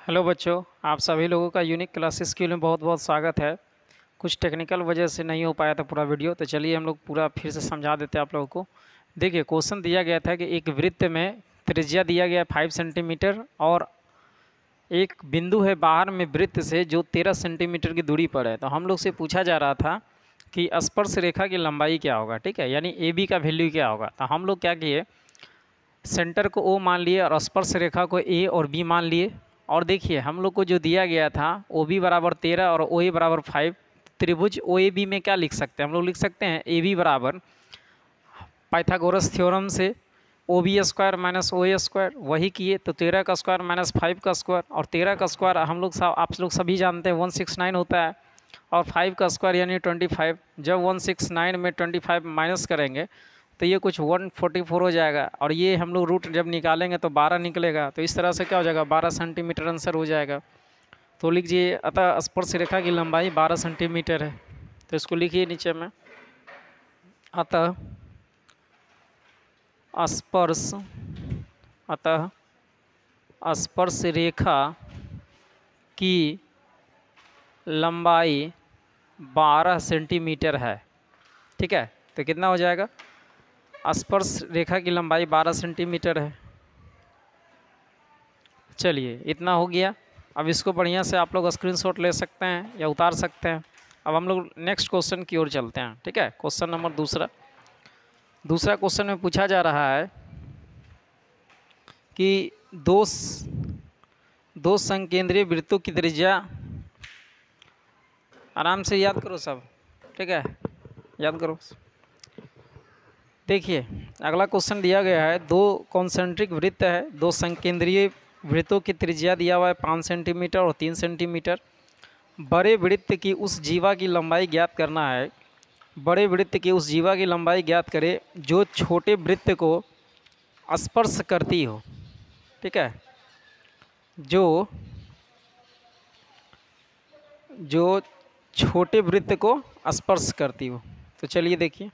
Hello बच्चों, आप सभी लोगों का यूनिक क्लासेस स्कूल में बहुत बहुत स्वागत है। कुछ टेक्निकल वजह से नहीं हो पाया था पूरा वीडियो, तो चलिए हम लोग पूरा फिर से समझा देते हैं आप लोगों को। देखिए, क्वेश्चन दिया गया था कि एक वृत्त में त्रिज्या दिया गया 5 सेंटीमीटर और एक बिंदु है बाहर में वृत्त से जो 13 सेंटीमीटर की दूरी पर है। तो हम लोग से पूछा जा रहा था कि स्पर्श रेखा की लंबाई क्या होगा, ठीक है, यानी ए बी का वैल्यू क्या होगा। तो हम लोग क्या किए, सेंटर को ओ मान लिए और स्पर्श रेखा को ए और बी मान लिए। और देखिए, हम लोग को जो दिया गया था ओ बी बराबर 13 और ओ ए बराबर 5, त्रिभुज ओ ए बी में क्या लिख सकते हैं, हम लोग लिख सकते हैं ए बी बराबर पाइथागोरस थ्योरम से ओ B square minus O A square. वही किए तो 13 का स्क्वायर माइनस 5 का स्क्वायर, और 13 का स्क्वायर हम लोग आप लोग सभी जानते हैं 169 होता है, और 5 का स्क्वायर यानी 25। जब 169 में 25 माइनस करेंगे तो ये कुछ 144 हो जाएगा, और ये हम लोग रूट जब निकालेंगे तो 12 निकलेगा। तो इस तरह से क्या हो जाएगा, 12 सेंटीमीटर आंसर हो जाएगा। तो लिखिए, अतः स्पर्श रेखा की लंबाई 12 सेंटीमीटर है। तो इसको लिखिए नीचे में, अतः स्पर्श अतः स्पर्श रेखा की लंबाई 12 सेंटीमीटर है। ठीक है, तो कितना हो जाएगा, स्पर्श रेखा की लंबाई 12 सेंटीमीटर है। चलिए, इतना हो गया। अब इसको बढ़िया से आप लोग स्क्रीनशॉट ले सकते हैं या उतार सकते हैं। अब हम लोग नेक्स्ट क्वेश्चन की ओर चलते हैं। ठीक है, क्वेश्चन नंबर दूसरा क्वेश्चन में पूछा जा रहा है कि दो संकेंद्रीय वृत्तों की त्रिज्या, आराम से याद करो सब, ठीक है, याद करो। देखिए, अगला क्वेश्चन दिया गया है, दो कॉन्सेंट्रिक वृत्त है, दो संकेंद्रीय वृत्तों की त्रिज्या दिया हुआ है 5 सेंटीमीटर और 3 सेंटीमीटर। बड़े वृत्त की उस जीवा की लंबाई ज्ञात करना है। बड़े वृत्त की उस जीवा की लंबाई ज्ञात करें जो छोटे वृत्त को स्पर्श करती हो। ठीक है, जो छोटे वृत्त को स्पर्श करती हो। तो चलिए देखिए,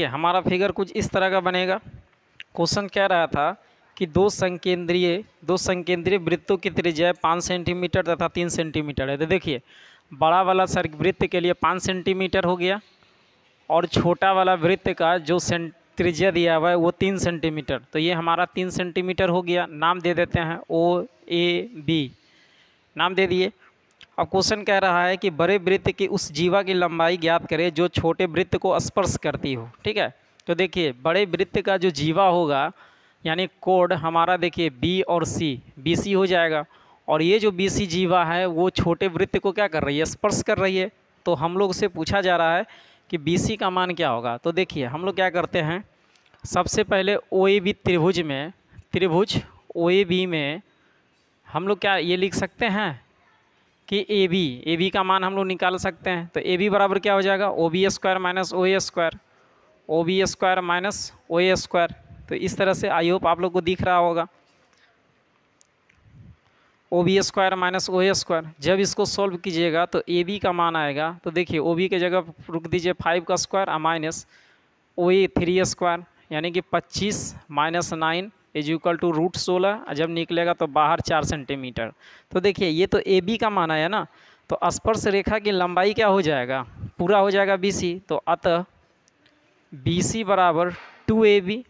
हमारा फिगर कुछ इस तरह का बनेगा। क्वेश्चन कह रहा था कि दो संकेंद्रीय वृत्तों की त्रिज्या 5 सेंटीमीटर तथा 3 सेंटीमीटर है। तो देखिए, बड़ा वाला वृत्त के लिए 5 सेंटीमीटर हो गया, और छोटा वाला वृत्त का जो त्रिज्या दिया हुआ है वो 3 सेंटीमीटर। तो ये हमारा 3 सेंटीमीटर हो गया। नाम दे देते हैं ओ ए बी, नाम दे दिए। अब क्वेश्चन कह रहा है कि बड़े वृत्त की उस जीवा की लंबाई ज्ञात करें जो छोटे वृत्त को स्पर्श करती हो। ठीक है, तो देखिए, बड़े वृत्त का जो जीवा होगा यानी कोड हमारा, देखिए बी और सी, बी सी हो जाएगा। और ये जो बी सी जीवा है वो छोटे वृत्त को क्या कर रही है, स्पर्श कर रही है। तो हम लोग से पूछा जा रहा है कि बी सी का मान क्या होगा। तो देखिए, हम लोग क्या करते हैं, सबसे पहले ओ ए बी त्रिभुज ओ ए बी में हम लोग क्या ये लिख सकते हैं कि ए बी का मान हम लोग निकाल सकते हैं। तो ए बी बराबर क्या हो जाएगा, O B square minus O A square, O B square minus O A square. तो इस तरह से आई होप आप लोग को दिख रहा होगा, ओ B square minus O A square. जब इसको सॉल्व कीजिएगा तो ए बी का मान आएगा। तो देखिए, ओ बी की जगह रुक दीजिए 5 का स्क्वायर माइनस ओ ए 3 स्क्वायर, यानी कि 25 minus 9 is equal to root 16। जब निकलेगा तो बाहर 4 सेंटीमीटर। तो देखिए, ये तो ए बी का मान आया ना। तो स्पर्श रेखा की लंबाई क्या हो जाएगा, पूरा हो जाएगा बी सी। तो अतः बी सी बराबर 2 ए बी,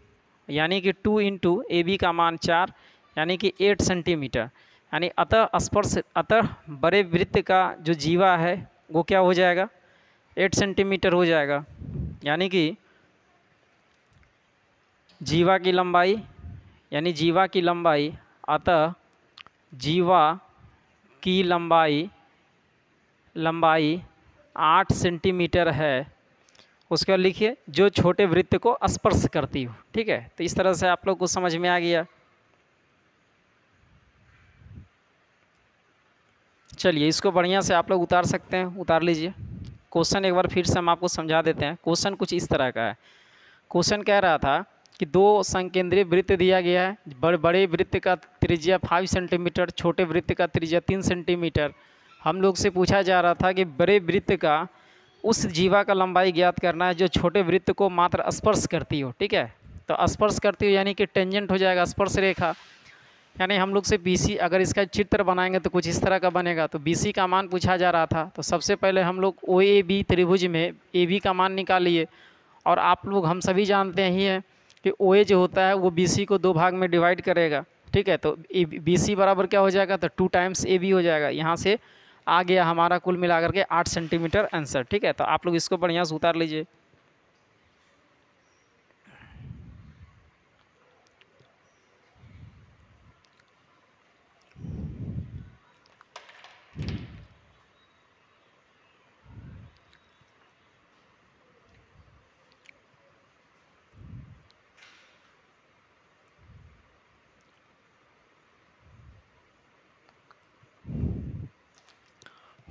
यानी कि 2 इंटू ए बी का मान 4, यानी कि 8 सेंटीमीटर। यानी अतः बड़े वृत्त का जो जीवा है वो क्या हो जाएगा, 8 सेंटीमीटर हो जाएगा। यानी कि जीवा की लंबाई अतः जीवा की लंबाई 8 सेंटीमीटर है। उसके बाद लिखिए जो छोटे वृत्त को स्पर्श करती हो। ठीक है, तो इस तरह से आप लोग को समझ में आ गया। चलिए इसको बढ़िया से आप लोग उतार सकते हैं, उतार लीजिए। क्वेश्चन एक बार फिर से हम आपको समझा देते हैं। क्वेश्चन कुछ इस तरह का है। क्वेश्चन कह रहा था कि दो संकेंद्रीय वृत्त दिया गया है। बड़े वृत्त का त्रिज्या 5 सेंटीमीटर, छोटे वृत्त का त्रिज्या 3 सेंटीमीटर। हम लोग से पूछा जा रहा था कि बड़े वृत्त का उस जीवा का लंबाई ज्ञात करना है जो छोटे वृत्त को मात्र स्पर्श करती हो। ठीक है, तो स्पर्श करती हो यानी कि टेंजेंट हो जाएगा, स्पर्श रेखा। यानी हम लोग से BC अगर इसका चित्र बनाएंगे तो कुछ इस तरह का बनेगा। तो BC का मान पूछा जा रहा था, तो सबसे पहले हम लोग OAB त्रिभुज में AB का मान निकालिए। और आप लोग हम सभी जानते ही हैं कि OA जो होता है वो BC को 2 भाग में डिवाइड करेगा। ठीक है, तो BC बराबर क्या हो जाएगा, तो 2 टाइम्स AB हो जाएगा। यहाँ से आ गया हमारा कुल मिलाकर के 8 सेंटीमीटर आंसर। ठीक है, तो आप लोग इसको बढ़िया से उतार लीजिए।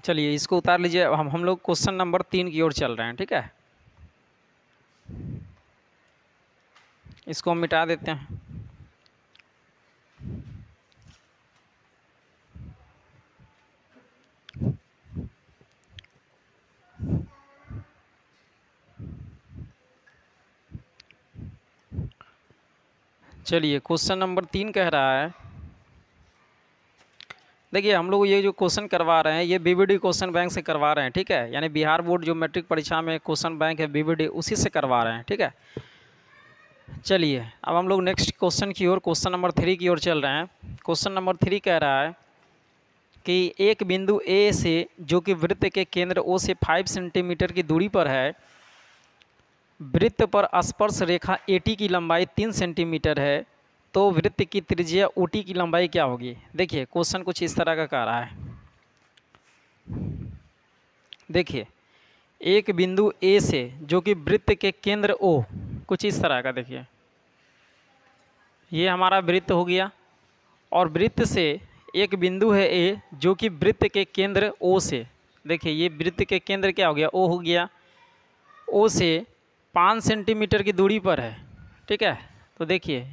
चलिए इसको उतार लीजिए। अब हम लोग क्वेश्चन नंबर 3 की ओर चल रहे हैं। ठीक है, इसको हम मिटा देते हैं। चलिए क्वेश्चन नंबर 3 कह रहा है, देखिए हम लोग ये जो क्वेश्चन करवा रहे हैं ये BBD क्वेश्चन बैंक से करवा रहे हैं। ठीक है, यानी बिहार बोर्ड जो मैट्रिक परीक्षा में क्वेश्चन बैंक है BBD, उसी से करवा रहे हैं। ठीक है, चलिए अब हम लोग नेक्स्ट क्वेश्चन की ओर, क्वेश्चन नंबर 3 की ओर चल रहे हैं। क्वेश्चन नंबर 3 कह रहा है कि एक बिंदु A से जो कि वृत्त के केंद्र O से 5 सेंटीमीटर की दूरी पर है, वृत्त पर स्पर्श रेखा AT की लंबाई 3 सेंटीमीटर है, तो वृत्त की त्रिज्या OT की लंबाई क्या होगी। देखिए क्वेश्चन कुछ इस तरह का कह रहा है। देखिए एक बिंदु A से जो कि वृत्त के केंद्र O, कुछ इस तरह का, देखिए ये हमारा वृत्त हो गया। और वृत्त से एक बिंदु है A जो कि वृत्त के केंद्र O से, देखिए ये वृत्त के केंद्र क्या हो गया, O हो गया, O से 5 सेंटीमीटर की दूरी पर है। ठीक है, तो देखिए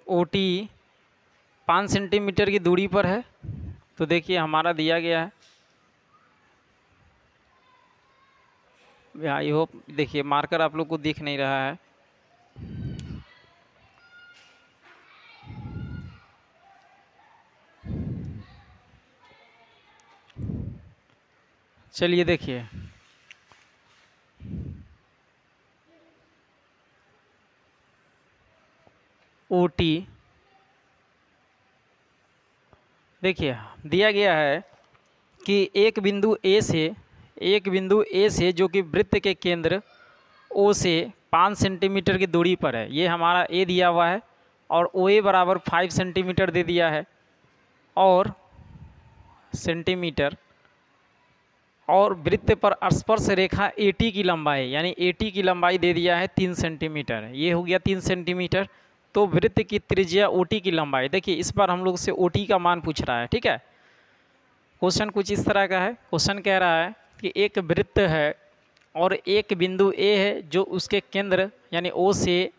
OT 5 सेंटीमीटर की दूरी पर है। तो देखिए हमारा दिया गया है, आई होप देखिए मार्कर आप लोग को दिख नहीं रहा है। चलिए देखिए OT देखिए दिया गया है कि एक बिंदु A से जो कि वृत्त के केंद्र O से 5 सेंटीमीटर की दूरी पर है, ये हमारा A दिया हुआ है। और OA बराबर 5 सेंटीमीटर दे दिया है और सेंटीमीटर, और वृत्त पर स्पर्श रेखा AT की लंबाई यानी AT की लंबाई दे दिया है 3 सेंटीमीटर, ये हो गया 3 सेंटीमीटर। तो वृत्त की त्रिज्या OT की लंबाई, देखिए इस बार हम लोग से OT का मान पूछ रहा है। ठीक है, क्वेश्चन कुछ इस तरह का है। क्वेश्चन कह रहा है कि एक वृत्त है और एक बिंदु A है जो उसके केंद्र यानी O से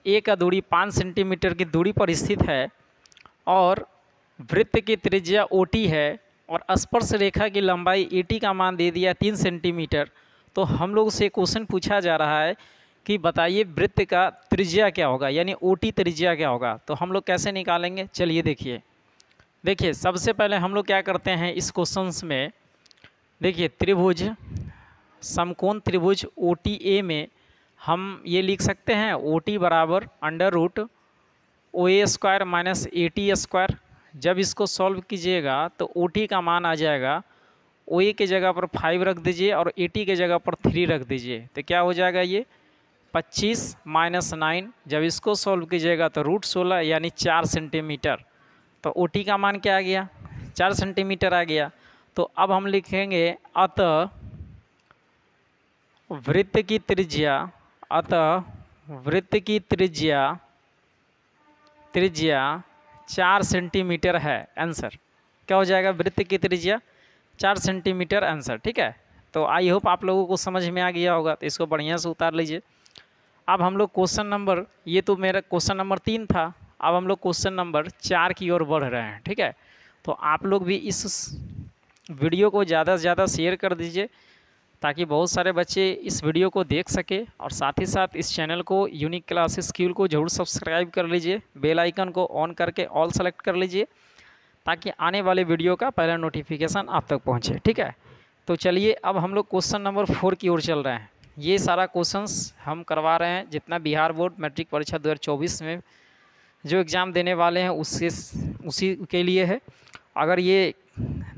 A का दूरी 5 सेंटीमीटर की दूरी पर स्थित है, और वृत्त की त्रिज्या OT है और स्पर्श रेखा की लंबाई AT का मान दे दिया 3 सेंटीमीटर। तो हम लोग से क्वेश्चन पूछा जा रहा है कि बताइए वृत्त का त्रिज्या क्या होगा, यानी OT त्रिज्या क्या होगा। तो हम लोग कैसे निकालेंगे, चलिए देखिए सबसे पहले हम लोग क्या करते हैं इस क्वेश्चंस में, देखिए त्रिभुज समकोण त्रिभुज OTA में हम ये लिख सकते हैं OT बराबर √OA² माइनस AT²। जब इसको सॉल्व कीजिएगा तो OT का मान आ जाएगा, OA के जगह पर 5 रख दीजिए और AT के जगह पर 3 रख दीजिए, तो क्या हो जाएगा ये 25 माइनस 9। जब इसको सॉल्व कीजिएगा तो √16 यानी 4 सेंटीमीटर। तो OT का मान क्या आ गया, 4 सेंटीमीटर आ गया। तो अब हम लिखेंगे अतः वृत्त की त्रिज्या अतः वृत्त की त्रिज्या 4 सेंटीमीटर है। आंसर क्या हो जाएगा? वृत्त की त्रिज्या 4 सेंटीमीटर आंसर। ठीक है, तो आई होप आप लोगों को समझ में आ गया होगा, तो इसको बढ़िया से उतार लीजिए। अब हम लोग क्वेश्चन नंबर, ये तो मेरा क्वेश्चन नंबर 3 था, अब हम लोग क्वेश्चन नंबर 4 की ओर बढ़ रहे हैं। ठीक है, तो आप लोग भी इस वीडियो को ज़्यादा से ज़्यादा शेयर कर दीजिए ताकि बहुत सारे बच्चे इस वीडियो को देख सके, और साथ ही साथ इस चैनल को यूनिक क्लासेस स्कूल को जरूर सब्सक्राइब कर लीजिए, बेल आइकन को ऑन करके ऑल सेलेक्ट कर लीजिए ताकि आने वाले वीडियो का पहला नोटिफिकेशन आप तक पहुंचे। ठीक है, तो चलिए अब हम लोग क्वेश्चन नंबर 4 की ओर चल रहे हैं। ये सारा क्वेश्चंस हम करवा रहे हैं जितना बिहार बोर्ड मैट्रिक परीक्षा 2024 में जो एग्ज़ाम देने वाले हैं उसी के लिए है। अगर ये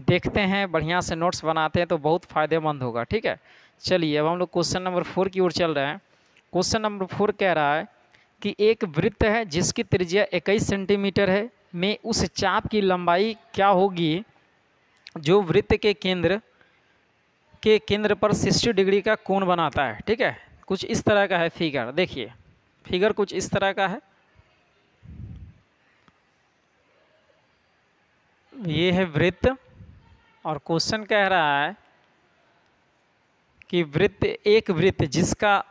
देखते हैं, बढ़िया से नोट्स बनाते हैं तो बहुत फ़ायदेमंद होगा। ठीक है, चलिए अब हम लोग क्वेश्चन नंबर 4 की ओर चल रहे हैं। क्वेश्चन नंबर 4 कह रहा है कि एक वृत्त है जिसकी त्रिज्या 21 सेंटीमीटर है, में उस चाप की लंबाई क्या होगी जो वृत्त के केंद्र पर 60 डिग्री का कोण बनाता है। ठीक है, कुछ इस तरह का है फिगर। देखिए फिगर कुछ इस तरह का है, ये है वृत्त, और क्वेश्चन कह रहा है कि एक वृत्त जिसका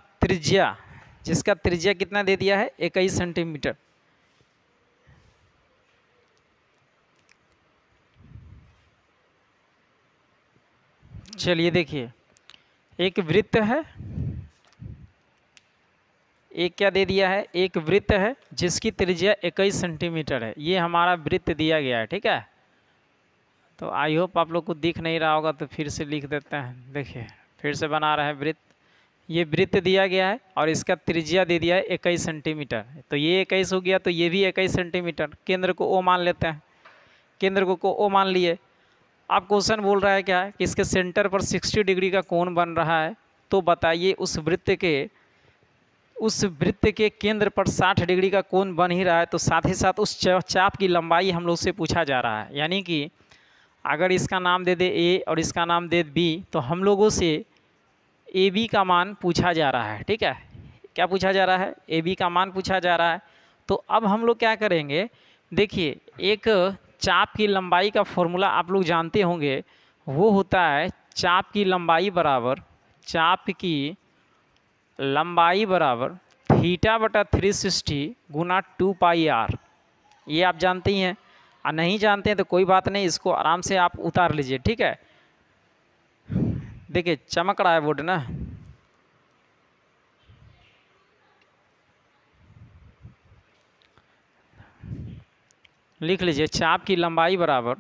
त्रिज्या कितना दे दिया है? 21 सेंटीमीटर। चलिए देखिए, एक वृत्त है, एक क्या दे दिया है? एक वृत्त है जिसकी त्रिज्या 21 सेंटीमीटर है। ये हमारा वृत्त दिया गया है। ठीक है, तो आई होप आप लोग को दिख नहीं रहा होगा, तो फिर से लिख देते हैं। देखिए फिर से बना रहे हैं वृत्त, ये वृत्त दिया गया है और इसका त्रिज्या दे दिया है 21 सेंटीमीटर। तो ये 21 हो गया, तो ये भी 21 सेंटीमीटर। केंद्र को ओ मान लेते हैं, केंद्र को ओ मान लिए। अब क्वेश्चन बोल रहा है क्या है कि इसके सेंटर पर 60 डिग्री का कोण बन रहा है, तो बताइए उस वृत्त के केंद्र पर 60 डिग्री का कोण बन ही रहा है, तो साथ ही साथ उस चाप की लंबाई हम लोग से पूछा जा रहा है। यानी कि अगर इसका नाम दे दे ए और इसका नाम दे बी, तो हम लोगों से ए बी का मान पूछा जा रहा है। ठीक है, क्या पूछा जा रहा है? ए बी का मान पूछा जा रहा है। तो अब हम लोग क्या करेंगे? देखिए, एक चाप की लंबाई का फॉर्मूला आप लोग जानते होंगे, वो होता है चाप की लंबाई बराबर थीटा बटा 360 गुना 2 पाई आर। ये आप जानते ही हैं, और नहीं जानते हैं तो कोई बात नहीं, इसको आराम से आप उतार लीजिए। ठीक है, देखिए चमक रहा है बोर्ड ना, लिख लीजिए चाप की लंबाई बराबर,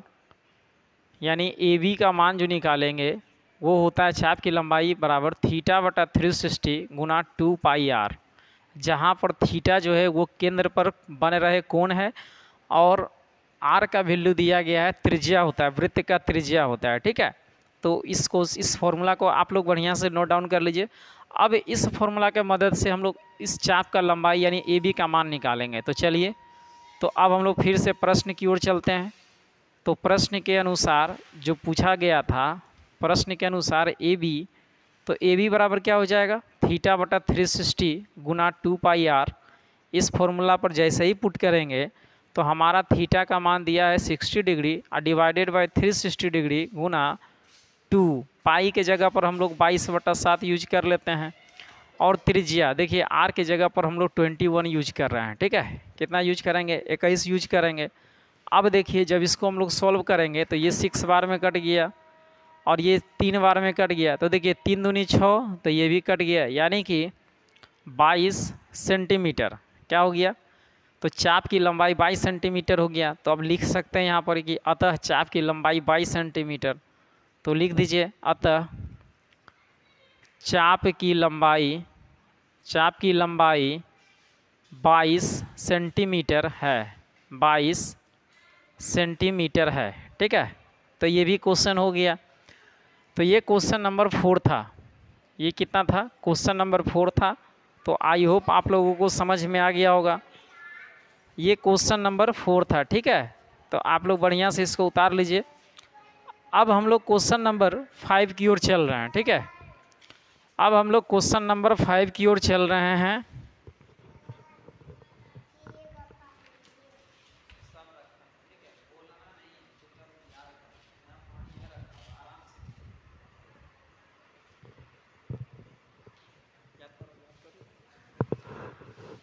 यानी ए बी का मान जो निकालेंगे वो होता है चाप की लंबाई बराबर थीटा बटा 360 गुना 2 पाई आर, जहाँ पर थीटा जो है वो केंद्र पर बने रहे कोण है, और आर का वैल्यू दिया गया है त्रिज्या होता है, वृत्त का त्रिज्या होता है। ठीक है, तो इस फॉर्मूला को आप लोग बढ़िया से नोट डाउन कर लीजिए। अब इस फॉर्मूला के मदद से हम लोग इस चाप का लंबाई यानी ए बी का मान निकालेंगे। तो चलिए, तो अब हम लोग फिर से प्रश्न की ओर चलते हैं। तो प्रश्न के अनुसार जो पूछा गया था, प्रश्न के अनुसार ए बी, तो ए बी बराबर क्या हो जाएगा? थीटा बटा 360 गुना 2 पाई आर। इस फॉर्मूला पर जैसे ही पुट करेंगे तो हमारा थीटा का मान दिया है 60 डिग्री और डिवाइडेड बाई 360 डिग्री गुना 2 पाई के जगह पर हम लोग 22/7 यूज कर लेते हैं, और त्रिज्या देखिए आर के जगह पर हम लोग 21 यूज कर रहे हैं। ठीक है, कितना यूज करेंगे? 21 यूज करेंगे। अब देखिए जब इसको हम लोग सॉल्व करेंगे तो ये 6 बार में कट गया और ये 3 बार में कट गया, तो देखिए 3 दूनी 6, तो ये भी कट गया, यानी कि 22 सेंटीमीटर क्या हो गया? तो चाप की लंबाई 22 सेंटीमीटर हो गया। तो अब लिख सकते हैं यहाँ पर कि अतः चाप की लंबाई 22 सेंटीमीटर। तो लिख दीजिए अतः चाप की लंबाई 22 सेंटीमीटर है, 22 सेंटीमीटर है। ठीक है, तो ये भी क्वेश्चन हो गया। तो ये क्वेश्चन नंबर 4 था। ये कितना था? क्वेश्चन नंबर 4 था। तो आई होप आप लोगों को समझ में आ गया होगा। ये क्वेश्चन नंबर 4 था। ठीक है, तो आप लोग बढ़िया से इसको उतार लीजिए। अब हम लोग क्वेश्चन नंबर 5 की ओर चल रहे हैं। ठीक है, अब हम लोग क्वेश्चन नंबर 5 की ओर चल रहे हैं।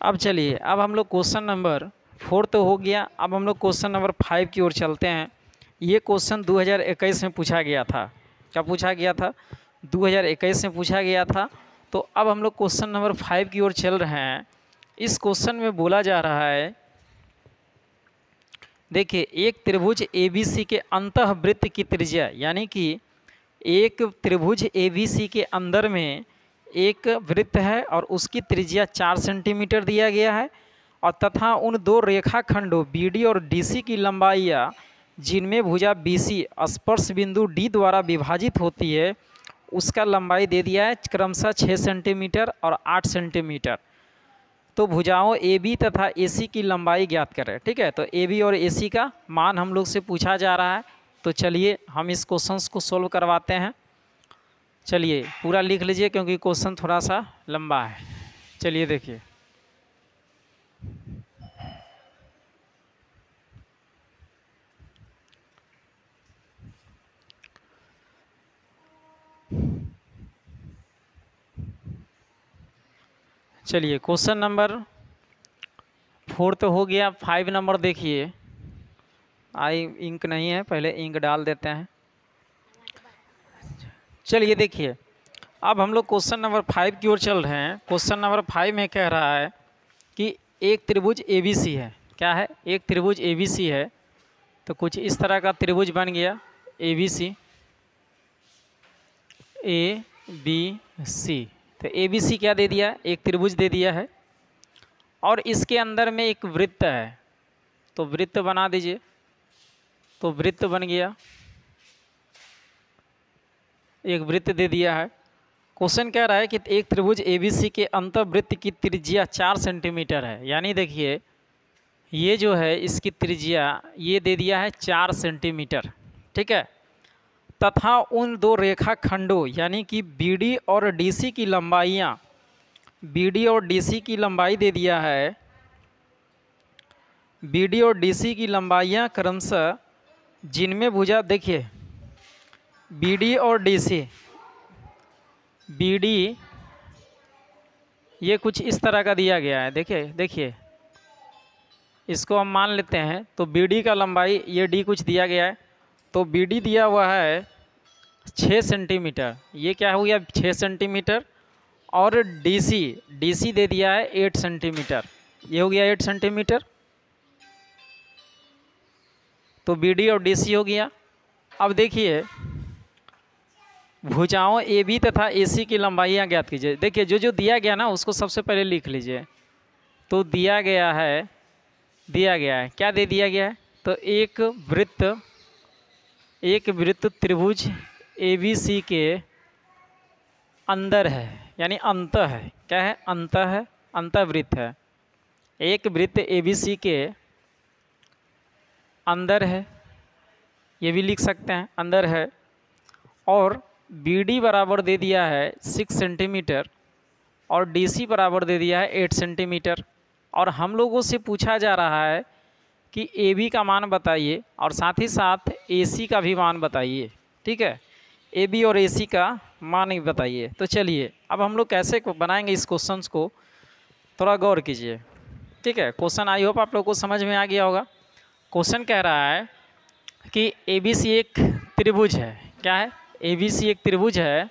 अब चलिए, अब हम लोग क्वेश्चन नंबर 4 तो हो गया, अब हम लोग क्वेश्चन नंबर 5 की ओर चलते हैं। ये क्वेश्चन 2021 में पूछा गया था। क्या पूछा गया था? 2021 में पूछा गया था। तो अब हम लोग क्वेश्चन नंबर 5 की ओर चल रहे हैं। इस क्वेश्चन में बोला जा रहा है, देखिए, एक त्रिभुज ABC के अंतःवृत्त की त्रिज्या, यानी कि एक त्रिभुज ABC के अंदर में एक वृत्त है और उसकी त्रिज्या 4 सेंटीमीटर दिया गया है, और तथा उन दो रेखाखंडों BD और DC की लंबाइयाँ जिनमें भुजा BC स्पर्श बिंदु D द्वारा विभाजित होती है, उसका लंबाई दे दिया है क्रमशः 6 सेंटीमीटर और 8 सेंटीमीटर। तो भुजाओं AB तथा AC की लंबाई ज्ञात करें। ठीक है, तो AB और AC का मान हम लोग से पूछा जा रहा है। तो चलिए हम इस क्वेश्चन को सोल्व करवाते हैं। चलिए पूरा लिख लीजिए क्योंकि क्वेश्चन थोड़ा सा लंबा है। चलिए देखिए, चलिए क्वेश्चन नंबर 4 तो हो गया। 5 नंबर देखिए, इंक नहीं है, पहले इंक डाल देते हैं। चलिए देखिए, अब हम लोग क्वेश्चन नंबर 5 की ओर चल रहे हैं। क्वेश्चन नंबर 5 में कह रहा है कि एक त्रिभुज ABC है। क्या है? एक त्रिभुज ABC है। तो कुछ इस तरह का त्रिभुज बन गया ABC, ABC। तो ABC क्या दे दिया? एक त्रिभुज दे दिया है, और इसके अंदर में एक वृत्त है। तो वृत्त बना दीजिए। तो वृत्त बन गया, एक वृत्त दे दिया है। क्वेश्चन कह रहा है कि एक त्रिभुज ABC के अंतःवृत्त की त्रिज्या 4 सेंटीमीटर है। यानी देखिए, ये जो है इसकी त्रिज्या ये दे दिया है 4 सेंटीमीटर। ठीक है, तथा उन दो रेखाखंडों यानी कि BD और DC की लंबाइयाँ, BD और DC की लंबाई दे दिया है, BD और DC की लंबाइयाँ क्रमशः जिनमें भुजा, देखिए BD और DC, BD ये कुछ इस तरह का दिया गया है। देखिए इसको हम मान लेते हैं। तो BD का लंबाई, ये D कुछ दिया गया है, तो BD दिया हुआ है 6 सेंटीमीटर। ये क्या हो गया? 6 सेंटीमीटर। और DC दे दिया है 8 सेंटीमीटर। ये हो गया 8 सेंटीमीटर। तो BD और DC हो गया। अब देखिए, भुजाओं AB तथा AC की लंबाइयाँ ज्ञात कीजिए। देखिए जो जो दिया गया ना उसको सबसे पहले लिख लीजिए। तो दिया गया है क्या दे दिया गया है? तो एक वृत्त त्रिभुज ABC के अंदर है, यानी अंत है। क्या है? अंत है, अंतःवृत्त है। एक वृत्त ABC के अंदर है, ये भी लिख सकते हैं, अंदर है। और BD बराबर दे दिया है 6 सेंटीमीटर और DC बराबर दे दिया है 8 सेंटीमीटर। और हम लोगों से पूछा जा रहा है कि AB का मान बताइए और साथ ही साथ AC का भी मान बताइए। ठीक है, AB और AC का मान ही बताइए। तो चलिए अब हम लोग कैसे बनाएंगे इस क्वेश्चन को, थोड़ा गौर कीजिए। ठीक है, क्वेश्चन आई होप आप लोगों को समझ में आ गया होगा। क्वेश्चन कह रहा है कि ABC एक त्रिभुज है। क्या है? ABC एक त्रिभुज है।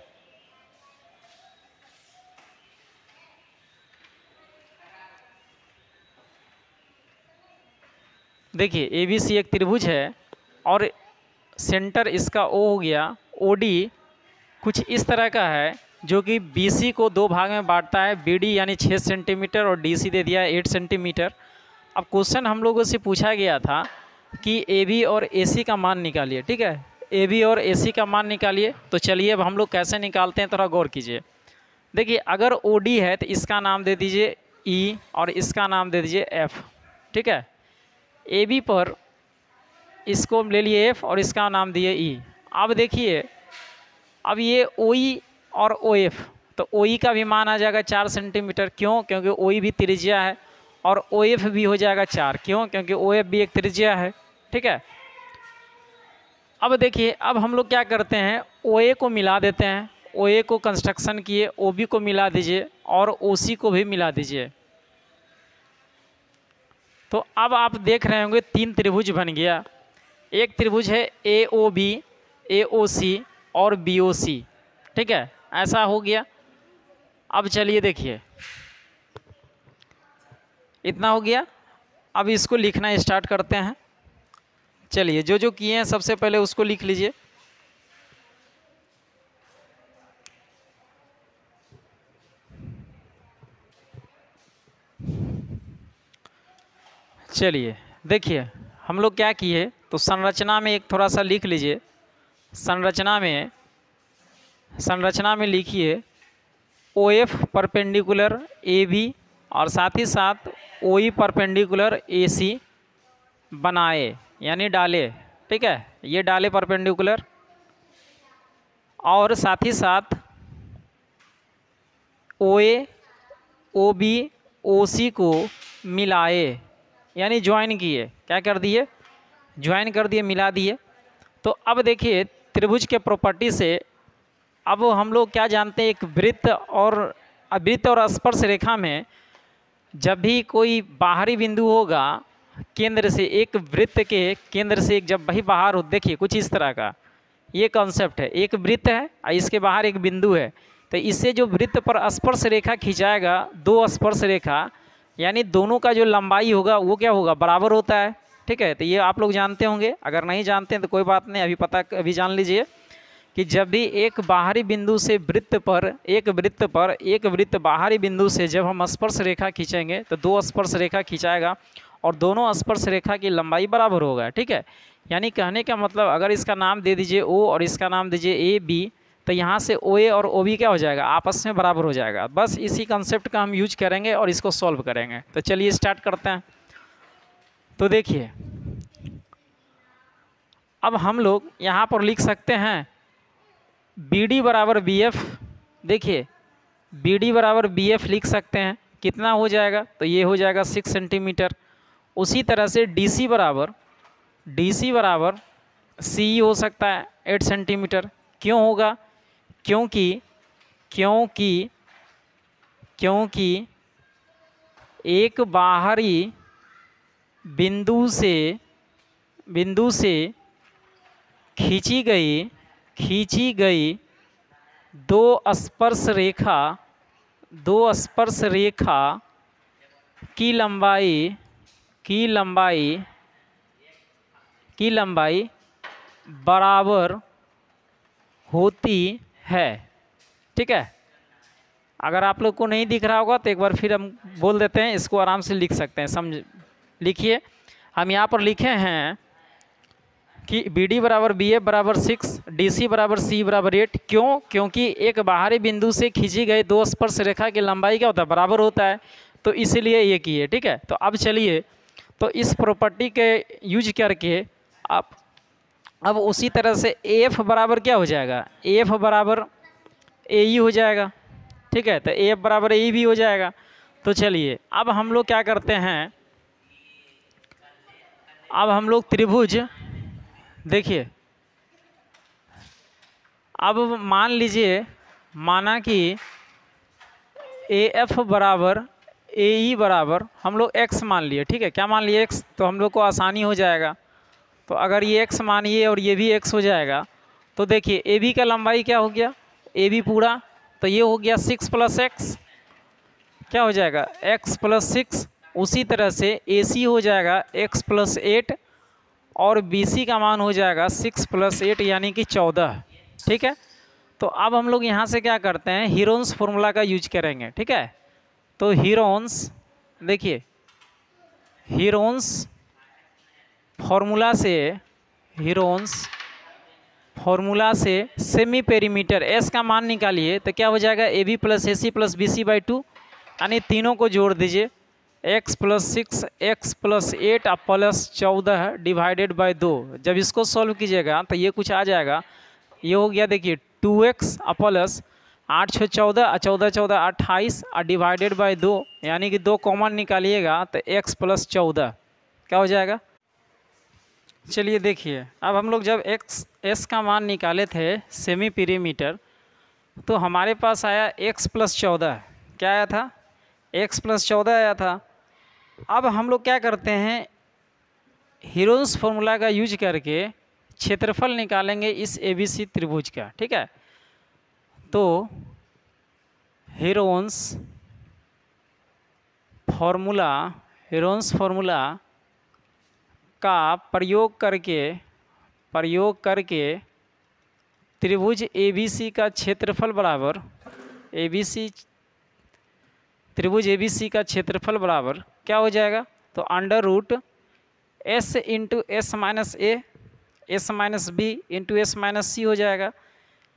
देखिए ABC एक त्रिभुज है और सेंटर इसका O हो गया। OD कुछ इस तरह का है जो कि BC को दो भाग में बांटता है। BD यानी 6 सेंटीमीटर और DC दे दिया है 8 सेंटीमीटर। अब क्वेश्चन हम लोगों से पूछा गया था कि AB और AC का मान निकालिए। ठीक है, AB और AC का मान निकालिए। तो चलिए अब हम लोग कैसे निकालते हैं, थोड़ा गौर कीजिए। देखिए अगर OD है तो इसका नाम दे दीजिए E और इसका नाम दे दीजिए F। ठीक है, AB पर इसको ले लिए F और इसका नाम दिए E। अब देखिए, अब ये OE और OF, तो OE का भी मान आ जाएगा 4 सेंटीमीटर। क्यों? क्योंकि OE भी त्रिज्या है, और OF भी हो जाएगा 4। क्यों? क्योंकि OF भी एक त्रिज्या है। ठीक है, अब देखिए, अब हम लोग क्या करते हैं, OA को मिला देते हैं। OA को कंस्ट्रक्शन किए, OB को मिला दीजिए और OC को भी मिला दीजिए। तो अब आप देख रहे होंगे 3 त्रिभुज बन गया। एक त्रिभुज है AOB, AOC और BOC। ठीक है, ऐसा हो गया। अब चलिए देखिए, इतना हो गया। अब इसको लिखना स्टार्ट करते हैं। चलिए, जो जो किए हैं सबसे पहले उसको लिख लीजिए। चलिए देखिए, हम लोग क्या किए, तो संरचना में एक थोड़ा सा लिख लीजिए। संरचना में लिखिए OF परपेंडिकुलर AB और साथ ही साथ OE परपेंडिकुलर AC बनाए, यानी डाले। ठीक है, ये डाले परपेंडिकुलर, और साथ ही साथ OA, OB, OC को मिलाए, यानी ज्वाइन किए। क्या कर दिए? ज्वाइन कर दिए, मिला दिए। तो अब देखिए, त्रिभुज के प्रॉपर्टी से अब हम लोग क्या जानते हैं, एक वृत्त और स्पर्श रेखा में जब भी कोई बाहरी बिंदु होगा केंद्र से, एक वृत्त के केंद्र से जब वही बाहर हो, देखिए कुछ इस तरह का ये कॉन्सेप्ट है। एक वृत्त है और इसके बाहर एक बिंदु है, तो इससे जो वृत्त पर स्पर्श रेखा खिंचाएगा, 2 स्पर्श रेखा, यानी दोनों का जो लंबाई होगा वो क्या होगा, बराबर होता है। ठीक है, तो ये आप लोग जानते होंगे। अगर नहीं जानते हैं तो कोई बात नहीं, अभी जान लीजिए कि जब भी एक बाहरी बिंदु से एक वृत्त बाहरी बिंदु से जब हम स्पर्श रेखा खींचेंगे तो 2 स्पर्श रेखा खिंचाएगा और दोनों स्पर्श रेखा की लंबाई बराबर होगा। ठीक है, यानी कहने का मतलब, अगर इसका नाम दे दीजिए O और इसका नाम दीजिए AB, तो यहाँ से OA और OB क्या हो जाएगा, आपस में बराबर हो जाएगा। बस इसी कंसेप्ट का हम यूज करेंगे और इसको सॉल्व करेंगे। तो चलिए स्टार्ट करते हैं। तो देखिए, अब हम लोग यहाँ पर लिख सकते हैं BD बराबर BF। देखिए, BD बराबर BF लिख सकते हैं। कितना हो जाएगा, तो ये हो जाएगा 6 सेंटीमीटर। उसी तरह से DC बराबर CE हो सकता है 8 सेंटीमीटर। क्यों होगा? क्योंकि एक बाहरी बिंदु से खींची गई 2 स्पर्श रेखा की लंबाई बराबर होती है। ठीक है, अगर आप लोग को नहीं दिख रहा होगा तो एक बार फिर हम बोल देते हैं, इसको आराम से लिख सकते हैं। लिखिए, हम यहाँ पर लिखे हैं कि BD बराबर BF बराबर 6, DC बराबर CE बराबर 8। क्यों? क्योंकि एक बाहरी बिंदु से खींची गई 2 स्पर्श रेखा की लंबाई क्या होता है, बराबर होता है। तो इसलिए ये किए। ठीक है, तो अब चलिए, तो इस प्रॉपर्टी के यूज करके आप अब उसी तरह से AF बराबर क्या हो जाएगा, AF बराबर AE हो जाएगा। ठीक है, तो AF बराबर AE भी हो जाएगा। तो चलिए, अब हम लोग क्या करते हैं, अब हम लोग त्रिभुज, देखिए, अब मान लीजिए, माना कि AF बराबर AE बराबर हम लोग x मान लिए। ठीक है, क्या मान लिए, x। तो हम लोग को आसानी हो जाएगा। तो अगर ये x मानिए और ये भी x हो जाएगा, तो देखिए AB का लंबाई क्या हो गया, AB पूरा, तो ये हो गया 6 + x, क्या हो जाएगा, x + 6। उसी तरह से AC हो जाएगा x + 8 और BC का मान हो जाएगा 6 + 8 यानी कि 14। ठीक है, तो अब हम लोग यहाँ से क्या करते हैं, हीरोन्स फॉर्मूला का यूज करेंगे। ठीक है, तो हीरोन्स, देखिए, हीरोन्स फॉर्मूला से सेमी पेरीमीटर S का मान निकालिए, तो क्या हो जाएगा, AB + AC + BC/2, यानी तीनों को जोड़ दीजिए, x + 6 x + 8 + 14 डिवाइडेड बाय 2। जब इसको सॉल्व कीजिएगा तो ये कुछ आ जाएगा, ये हो गया, देखिए 2x + 8 6 14 14 14 28 और डिवाइडेड बाय 2, यानी कि 2 कॉमन निकालिएगा तो x प्लस 14 क्या हो जाएगा। चलिए देखिए, अब हम लोग जब s का मान निकाले थे सेमी पीरीमीटर, तो हमारे पास आया x प्लस 14। क्या आया था? x प्लस 14 आया था। अब हम लोग क्या करते हैं, हीरोन्स फॉर्मूला का यूज करके क्षेत्रफल निकालेंगे इस ABC त्रिभुज का। ठीक है, तो हीरोन्स फॉर्मूला का प्रयोग करके त्रिभुज ABC का क्षेत्रफल बराबर त्रिभुज ABC का क्षेत्रफल बराबर क्या हो जाएगा, तो under root s into S minus A S minus B into S minus C हो जाएगा।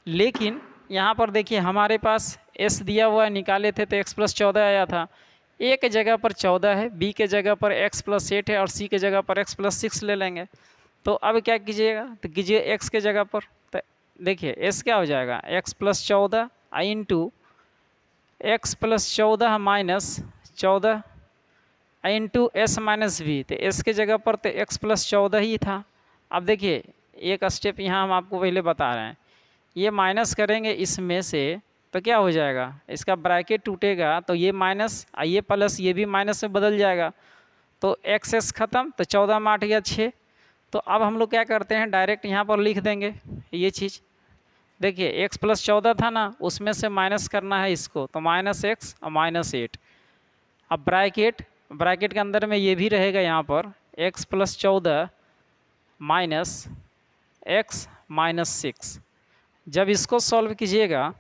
लेकिन यहाँ पर देखिए हमारे पास s दिया हुआ है, निकाले थे तो x प्लस 14 आया था। a के जगह पर 14 है, b के जगह पर x प्लस 8 है और c के जगह पर x प्लस 6 ले लेंगे। तो अब क्या कीजिएगा, तो कीजिए x के जगह पर, तो देखिए s क्या हो जाएगा, x plus 14 into x plus 14 minus 14 into S minus B, तो s के जगह पर तो x प्लस 14 ही था। अब देखिए एक स्टेप यहाँ हम आपको पहले बता रहे हैं, ये माइनस करेंगे इसमें से तो क्या हो जाएगा, इसका ब्रैकेट टूटेगा तो ये माइनस, ये प्लस, ये भी माइनस में बदल जाएगा। तो x ख़त्म, तो 14 में 8 या 6। तो अब हम लोग क्या करते हैं, डायरेक्ट यहाँ पर लिख देंगे ये चीज़। देखिए x प्लस 14 था ना, उसमें से माइनस करना है इसको, तो माइनस x और माइनस 8। अब ब्रैकेट के अंदर में ये भी रहेगा यहाँ पर x plus 14 minus x minus 6। जब इसको सॉल्व कीजिएगा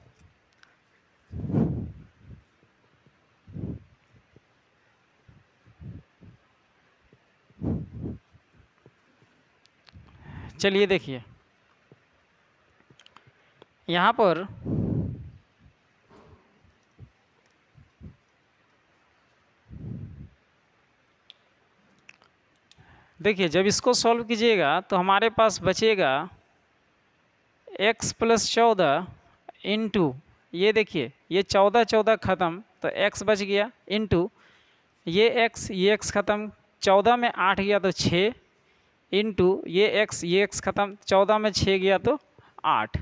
चलिए देखिए यहाँ पर देखिए, जब इसको सॉल्व कीजिएगा तो हमारे पास बचेगा x प्लस 14 इंटू, ये देखिए ये 14 14 ख़त्म तो x बच गया, इंटू ये x ख़त्म, 14 में 8 गया तो 6, इंटू ये x ख़त्म, 14 में 6 गया तो 8।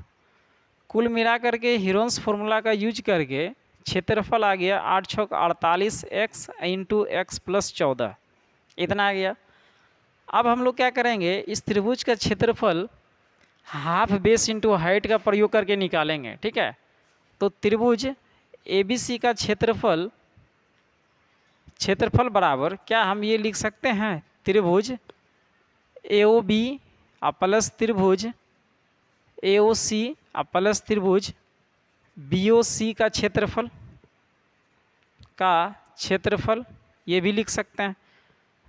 कुल मिला करके हीरोन्स फार्मूला का यूज करके क्षेत्रफल आ गया 8 6 48 x इंटू x प्लस 14, इतना आ गया। अब हम लोग क्या करेंगे, इस त्रिभुज का क्षेत्रफल हाफ बेस इंटू हाइट का प्रयोग करके निकालेंगे। ठीक है, तो त्रिभुज ABC का क्षेत्रफल बराबर क्या हम ये लिख सकते हैं, त्रिभुज AOB प्लस त्रिभुज AOC प्लस त्रिभुज BOC का क्षेत्रफल ये भी लिख सकते हैं।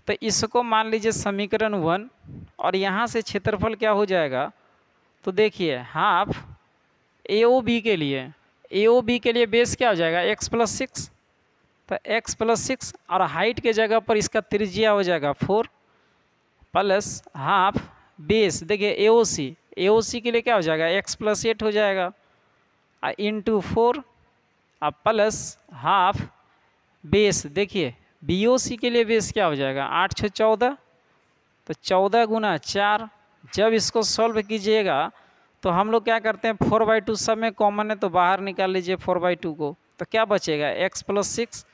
तो इसको मान लीजिए समीकरण 1, और यहाँ से क्षेत्रफल क्या हो जाएगा, तो देखिए हाफ AOB के लिए बेस क्या हो जाएगा, x प्लस 6, तो x प्लस 6 और हाइट के जगह पर इसका त्रिज्या हो जाएगा 4 प्लस हाफ बेस, देखिए AOC के लिए क्या हो जाएगा, x प्लस 8 हो जाएगा इंटू 4 प्लस हाफ बेस, देखिए BOC के लिए बेस क्या हो जाएगा 8 6 14, तो 14 गुना 4। जब इसको सॉल्व कीजिएगा तो हम लोग क्या करते हैं, 4/2 सब में कॉमन है तो बाहर निकाल लीजिए 4/2 को, तो क्या बचेगा x प्लस 6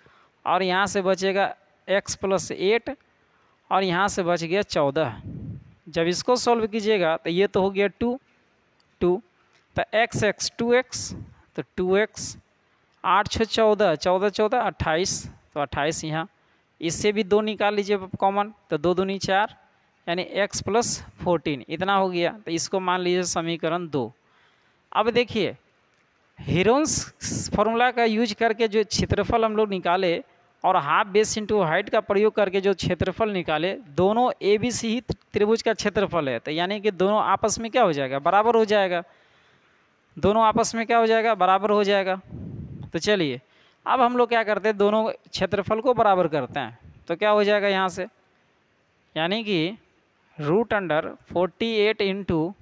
और यहाँ से बचेगा x प्लस 8 और यहाँ से बच गया 14। जब इसको सॉल्व कीजिएगा तो ये तो हो गया 2 तो x 2x, तो 2x 8 6 14 14 14 28, तो 28 यहाँ, इससे भी 2 निकाल लीजिए कॉमन, तो 2 दूनी 4 यानी x प्लस 14, इतना हो गया। तो इसको मान लीजिए समीकरण 2। अब देखिए हीरोन्स फार्मूला का यूज करके जो क्षेत्रफल हम लोग निकाले और हाफ बेस इंटू हाइट का प्रयोग करके जो क्षेत्रफल निकाले, दोनों ABC ही त्रिभुज का क्षेत्रफल है, तो यानी कि दोनों आपस में क्या हो जाएगा, बराबर हो जाएगा। दोनों आपस में क्या हो जाएगा, बराबर हो जाएगा। तो चलिए अब हम लोग क्या करते हैं, दोनों क्षेत्रफल को बराबर करते हैं, तो क्या हो जाएगा यहाँ से, यानी कि root under 48 into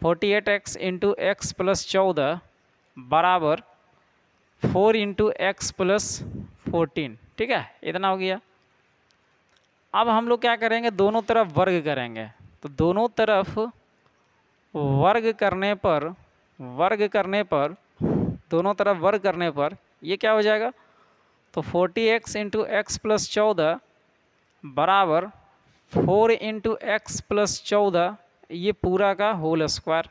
48x into x plus 14 बराबर 4 इंटू एक्स प्लस 14, ठीक है, इतना हो गया। अब हम लोग क्या करेंगे, दोनों तरफ वर्ग करेंगे। तो दोनों तरफ वर्ग करने पर दोनों तरफ वर्ग करने पर ये क्या हो जाएगा, तो 40x इंटू एक्स प्लस 14 बराबर 4 इंटू एक्स प्लस 14, ये पूरा का होल स्क्वायर।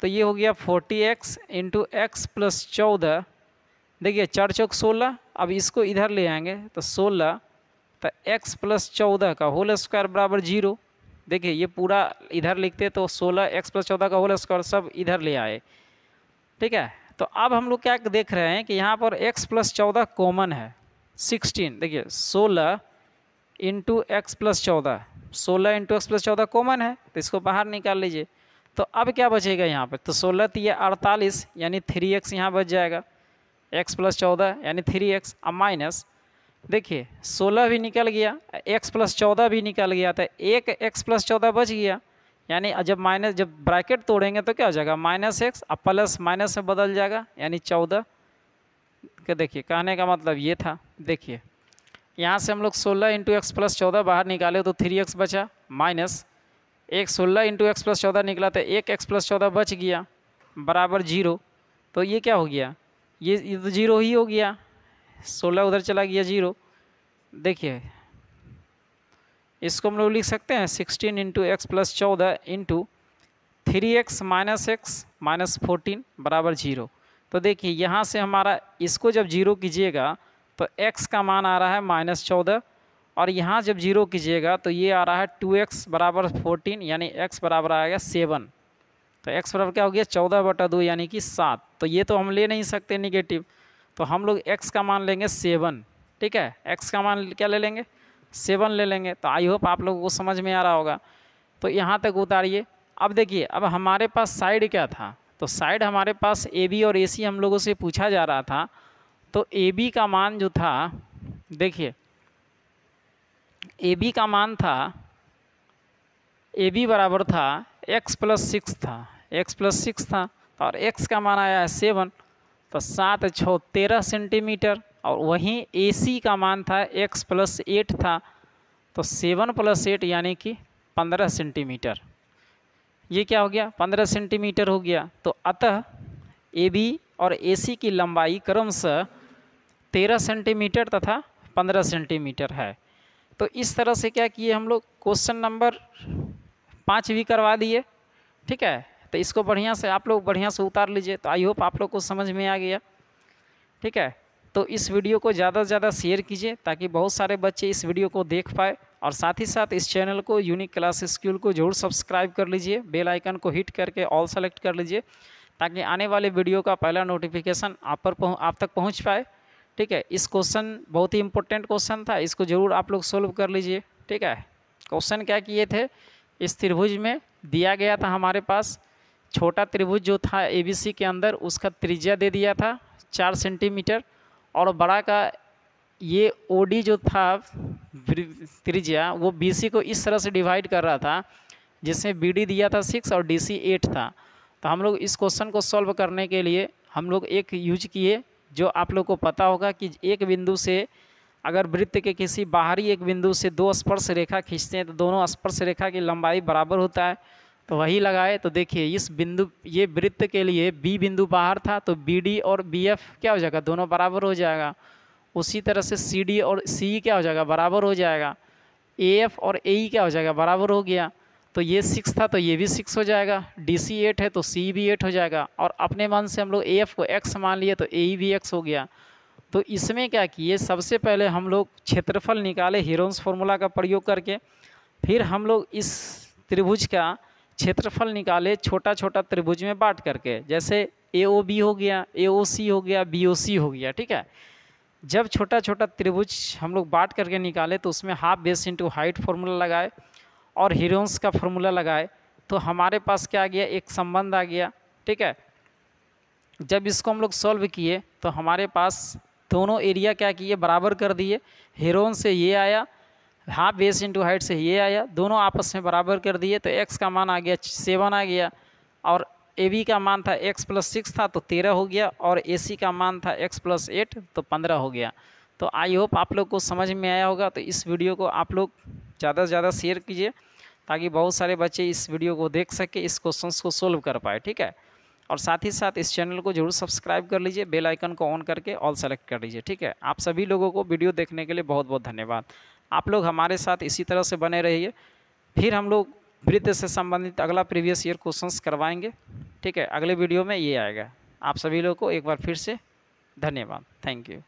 तो ये हो गया 40x इंटू एक्स प्लस 14, देखिए 4 चौक 16, अब इसको इधर ले आएंगे तो 16, तो x प्लस 14 का होल स्क्वायर बराबर 0। देखिए ये पूरा इधर लिखते तो 16 x प्लस 14 का होल स्क्वायर सब इधर ले आए, ठीक है। तो अब हम लोग क्या देख रहे हैं कि यहाँ पर x प्लस 14 कॉमन है, 16, देखिए 16 into x plus 14, 16 into x plus 14 common है, तो इसको बाहर निकाल लीजिए। तो अब क्या बचेगा यहाँ पर, तो 16 तो ये 48 यानी 3x यहाँ बच जाएगा, x प्लस 14 यानी 3x। अब माइनस, देखिए 16 भी निकल गया, x प्लस 14 भी निकल गया, तो एक x प्लस 14 बच गया, यानी जब ब्रैकेट तोड़ेंगे तो क्या हो जाएगा, माइनस एक्स, अब प्लस माइनस में बदल जाएगा यानी 14 के। देखिए कहने का मतलब ये था, देखिए यहाँ से हम लोग 16 इंटू एक्स प्लस 14 बाहर निकाले तो 3x बचा, माइनस एक 16 इंटू एक्स प्लस 14 निकला तो एक x प्लस 14 बच गया बराबर 0। तो ये क्या हो गया, ये तो 0 ही हो गया, 16 उधर चला गया 0। देखिए इसको हम लोग लिख सकते हैं 16 into x plus 14 into 3x minus x minus 14 बराबर 0। तो देखिए यहाँ से हमारा इसको जब 0 कीजिएगा तो x का मान आ रहा है -14, और यहाँ जब 0 कीजिएगा तो ये आ रहा है 2x बराबर 14, यानी x बराबर आएगा 7। तो x बराबर क्या हो गया, 14/2 यानी कि 7। तो ये तो हम ले नहीं सकते निगेटिव, तो हम लोग x का मान लेंगे 7, ठीक है, x का मान क्या ले लेंगे, 7 ले लेंगे। तो आई होप आप लोगों को समझ में आ रहा होगा। तो यहाँ तक उतारिए। अब देखिए अब हमारे पास साइड क्या था, तो साइड हमारे पास AB और AC हम लोगों से पूछा जा रहा था। तो AB का मान जो था, देखिए AB का मान था, AB बराबर था x प्लस 6 था, x प्लस 6 था, और x का मान आया है 7, तो 7 6 13 सेंटीमीटर। और वहीं AC का मान था x प्लस 8 था, तो 7 प्लस 8 यानी कि 15 सेंटीमीटर। ये क्या हो गया, 15 सेंटीमीटर हो गया। तो अतः AB और AC की लंबाई क्रमशः 13 सेंटीमीटर तथा 15 सेंटीमीटर है। तो इस तरह से क्या किए हम लोग, क्वेश्चन नंबर 5 भी करवा दिए, ठीक है। तो इसको बढ़िया से आप लोग बढ़िया से उतार लीजिए। तो आई होप आप लोग को समझ में आ गया, ठीक है। तो इस वीडियो को ज़्यादा से ज़्यादा शेयर कीजिए ताकि बहुत सारे बच्चे इस वीडियो को देख पाए, और साथ ही साथ इस चैनल को यूनिक क्लास स्कूल को जरूर सब्सक्राइब कर लीजिए, बेल आइकन को हिट करके ऑल सेलेक्ट कर लीजिए ताकि आने वाले वीडियो का पहला नोटिफिकेशन आप तक पहुँच पाए, ठीक है। इस क्वेश्चन बहुत ही इंपॉर्टेंट क्वेश्चन था, इसको जरूर आप लोग सोल्व कर लीजिए, ठीक है। क्वेश्चन क्या किए थे, इस त्रिभुज में दिया गया था हमारे पास, छोटा त्रिभुज जो था ABC के अंदर उसका त्रिज्या दे दिया था 4 सेंटीमीटर, और बड़ा का ये OD जो था त्रिज्या वो BC को इस तरह से डिवाइड कर रहा था जिसमें BD दिया था 6 और DC 8 था। तो हम लोग इस क्वेश्चन को सॉल्व करने के लिए हम लोग एक यूज किए, जो आप लोग को पता होगा कि एक बिंदु से अगर वृत्त के किसी बाहरी एक बिंदु से 2 स्पर्श रेखा खींचते हैं तो दोनों स्पर्श रेखा की लंबाई बराबर होता है, तो वही लगाए। तो देखिए इस बिंदु, ये वृत्त के लिए B बिंदु बाहर था तो BD और BF क्या हो जाएगा, दोनों बराबर हो जाएगा। उसी तरह से CD और CE क्या हो जाएगा, बराबर हो जाएगा। AF और AE क्या हो जाएगा, बराबर हो गया। तो ये 6 था तो ये भी 6 हो जाएगा, DC 8 है तो CE भी 8 हो जाएगा, और अपने मन से हम लोग AF को x मान लिए तो AE भी x हो गया। तो इसमें क्या किए, सबसे पहले हम लोग क्षेत्रफल निकाले हीरोन्स फार्मूला का प्रयोग करके, फिर हम लोग इस त्रिभुज का क्षेत्रफल निकाले छोटा छोटा त्रिभुज में बांट करके, जैसे AOB हो गया, AOC हो गया, BOC हो गया, ठीक है। जब छोटा छोटा त्रिभुज हम लोग बांट करके निकाले तो उसमें half base into height formula लगाए और हीरोन्स का फार्मूला लगाए, तो हमारे पास क्या आ गया, एक संबंध आ गया, ठीक है। जब इसको हम लोग सॉल्व किए तो हमारे पास दोनों एरिया क्या किए, बराबर कर दिए। हीरोन से ये आया, हाफ बेस इंटू हाइट से ये आया, दोनों आपस में बराबर कर दिए, तो x का मान आ गया 7 आ गया, और AB का मान था x + 6 था तो 13 हो गया, और AC का मान था x + 8 तो 15 हो गया। तो आई होप आप लोग को समझ में आया होगा। तो इस वीडियो को आप लोग ज़्यादा से ज़्यादा शेयर कीजिए ताकि बहुत सारे बच्चे इस वीडियो को देख सके, इस क्वेश्चंस को सोल्व कर पाए, ठीक है। और साथ ही साथ इस चैनल को जरूर सब्सक्राइब कर लीजिए, बेल आइकन को ऑन करके ऑल सेलेक्ट कर लीजिए, ठीक है। आप सभी लोगों को वीडियो देखने के लिए बहुत बहुत धन्यवाद। आप लोग हमारे साथ इसी तरह से बने रहिए। फिर हम लोग वृत्त से संबंधित अगला प्रीवियस ईयर क्वेश्चंस करवाएंगे, ठीक है। अगले वीडियो में ये आएगा। आप सभी लोगों को एक बार फिर से धन्यवाद। Thank you.